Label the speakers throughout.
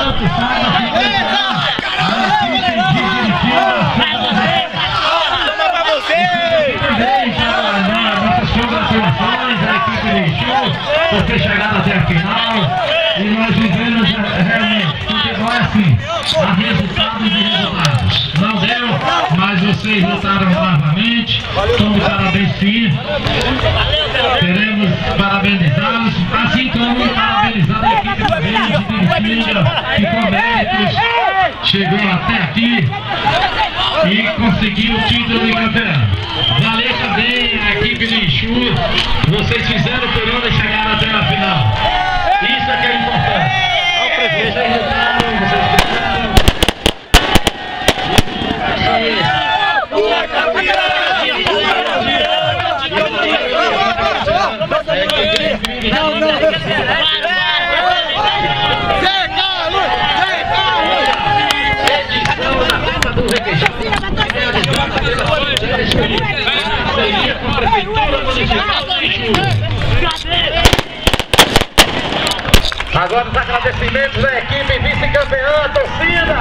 Speaker 1: Santos, saiba que por ter chegado até a final, e nós vivemos realmente, futebol é assim, há resultados e resultados. Não deu, mas vocês lutaram novamente, então de parabéns sim, queremos parabenizá-los, assim como parabenizar a equipe também de dirigida, que com méritos chegou até aqui e conseguiu o título de campeão. Valeu também a equipe de Exu, vocês fizeram por onde chegaram até a final. Isso é que é importante. Vocês lutaram, vocês fizeram. Agora os agradecimentos da equipe vice-campeã, torcida.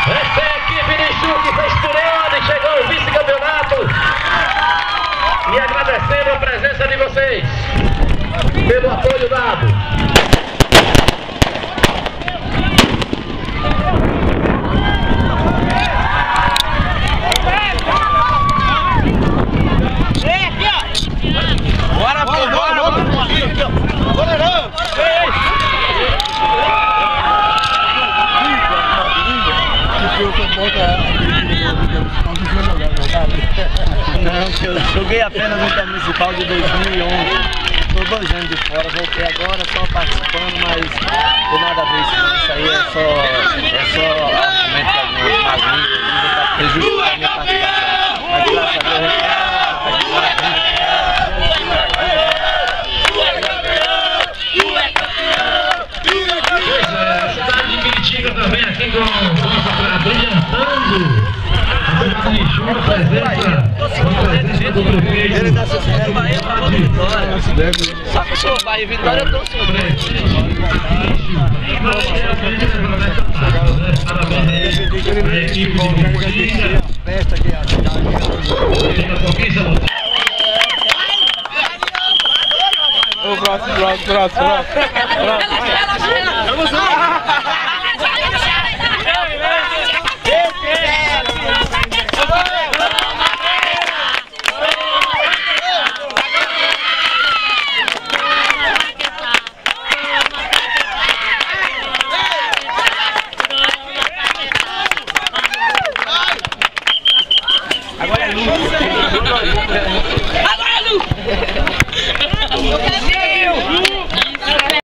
Speaker 1: Essa é a equipe de Exu que fez por onde chegou o vice-campeonato. E agradecendo a presença de vocês, pelo apoio dado.
Speaker 2: Não, eu joguei apenas no Intermunicipal de 2011. Estou 2 anos de fora, voltei agora só participando, mas não tem nada a ver isso aí, é só argumento das minhas magrinhas, para prejudicar a minha participação. Mas graças a Deus
Speaker 1: também aqui com nossa brilhantando a cidade de Exu, a presença do prefeito.
Speaker 2: Ele dá sucesso, Bahia para Vitória. Só que eu sou Bahia e Vitória, eu tô sobre.
Speaker 1: Parabéns à equipe de Vitória.
Speaker 3: Próximo.
Speaker 2: Agora é